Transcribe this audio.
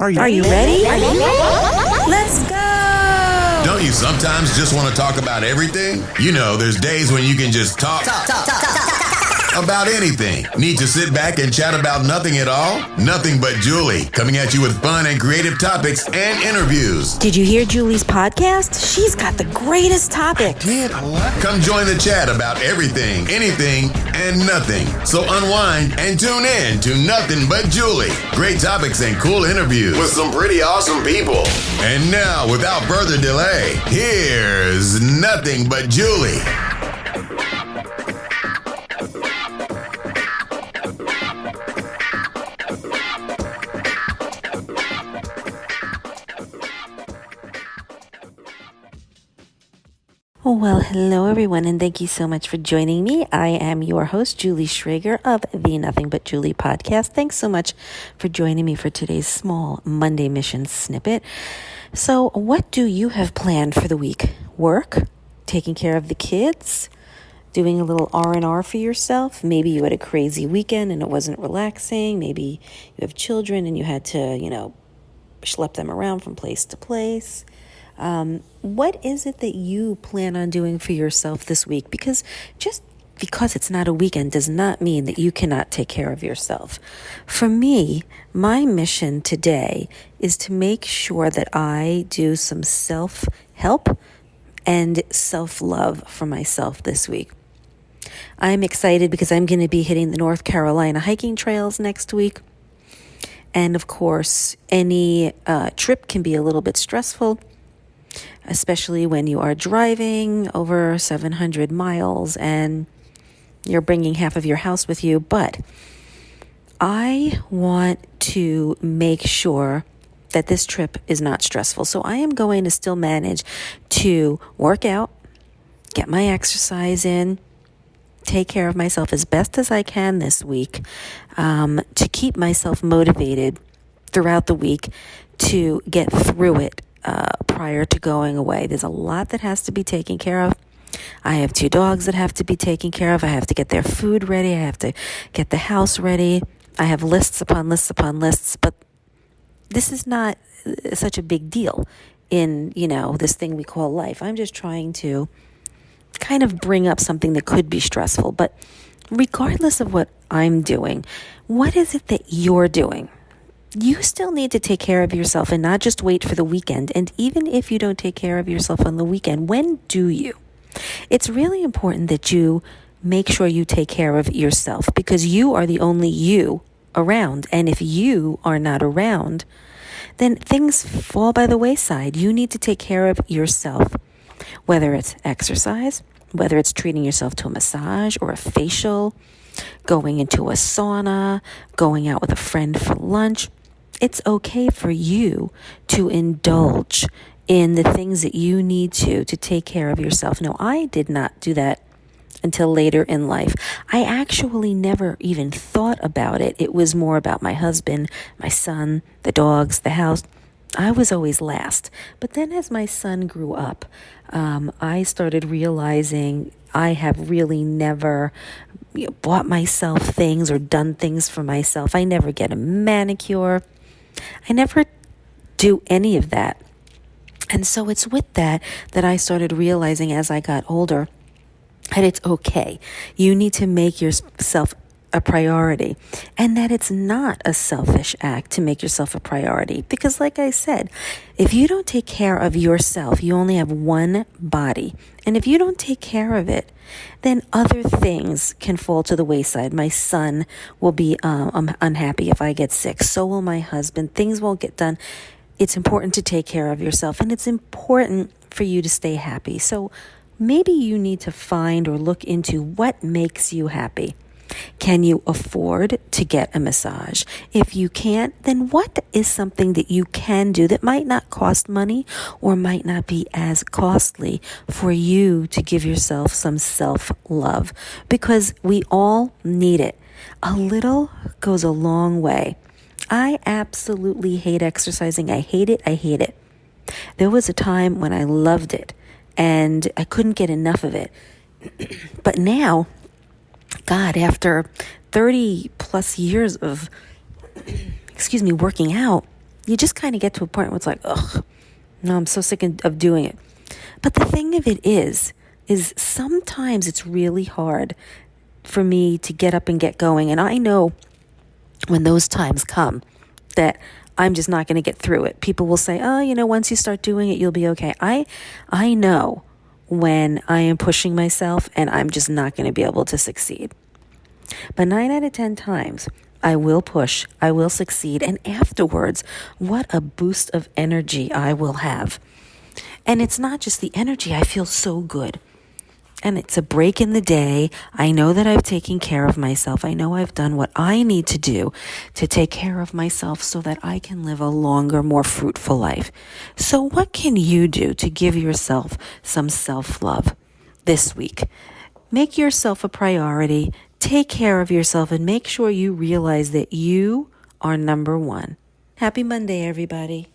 Are you ready? Let's go! Don't you sometimes just want to talk about everything? You know, there's days when you can just talk about anything. Need to sit back and chat about nothing at all? Nothing But Julie, coming at you with fun and creative topics and interviews. Did you hear Julie's podcast? She's got the greatest topics. Come join the chat about everything, anything, and nothing. So unwind and tune in to Nothing But Julie. Great topics and cool interviews with some pretty awesome people. And now, without further delay, here's Nothing But Julie. Well, hello everyone, and thank you so much for joining me. I am your host, Julie Schrager of the Nothing But Julie podcast. Thanks so much for joining me for today's small Monday mission snippet. So, what do you have planned for the week? Work? Taking care of the kids? Doing a little R&R for yourself? Maybe you had a crazy weekend and it wasn't relaxing. Maybe you have children and you had to, schlep them around from place to place. What is it that you plan on doing for yourself this week? Because just because it's not a weekend does not mean that you cannot take care of yourself. For me, my mission today is to make sure that I do some self-help and self-love for myself this week. I'm excited because I'm going to be hitting the North Carolina hiking trails next week. And of course, any trip can be a little bit stressful, especially when you are driving over 700 miles and you're bringing half of your house with you. But I want to make sure that this trip is not stressful. So I am going to still manage to work out, get my exercise in, take care of myself as best as I can this week, to keep myself motivated throughout the week to get through it prior to going away. There's a lot that has to be taken care of. I have 2 dogs that have to be taken care of. I have to get their food ready. I have to get the house ready. I have lists upon lists upon lists, but this is not such a big deal in, this thing we call life. I'm just trying to kind of bring up something that could be stressful. But regardless of what I'm doing, what is it that you're doing? You still need to take care of yourself and not just wait for the weekend. And even if you don't take care of yourself on the weekend, when do you? It's really important that you make sure you take care of yourself because you are the only you around. And if you are not around, then things fall by the wayside. You need to take care of yourself, whether it's exercise, whether it's treating yourself to a massage or a facial, going into a sauna, going out with a friend for lunch. It's okay for you to indulge in the things that you need to take care of yourself. No, I did not do that until later in life. I actually never even thought about it. It was more about my husband, my son, the dogs, the house. I was always last. But then as my son grew up, I started realizing I have really never bought myself things or done things for myself. I never get a manicure. I never do any of that. And so it's with that I started realizing as I got older that it's okay. You need to make yourself a priority, and that it's not a selfish act to make yourself a priority. Because like I said, if you don't take care of yourself, you only have one body. And if you don't take care of it, then other things can fall to the wayside. My son will be unhappy if I get sick. So will my husband. Things won't get done. It's important to take care of yourself, and it's important for you to stay happy. So maybe you need to find or look into what makes you happy. Can you afford to get a massage? If you can't, then what is something that you can do that might not cost money or might not be as costly for you to give yourself some self-love? Because we all need it. A little goes a long way. I absolutely hate exercising. I hate it. There was a time when I loved it and I couldn't get enough of it. But now, God, after 30 plus years of, working out, you just kind of get to a point where it's like, ugh, no, I'm so sick of doing it. But the thing of it is sometimes it's really hard for me to get up and get going. And I know when those times come that I'm just not going to get through it. People will say, oh, once you start doing it, you'll be okay. I know when I am pushing myself and I'm just not going to be able to succeed. But 9 out of 10 times, I will push, I will succeed, and afterwards, what a boost of energy I will have. And it's not just the energy, I feel so good. And it's a break in the day. I know that I've taken care of myself. I know I've done what I need to do to take care of myself so that I can live a longer, more fruitful life. So what can you do to give yourself some self-love this week? Make yourself a priority. Take care of yourself and make sure you realize that you are number one. Happy Monday, everybody.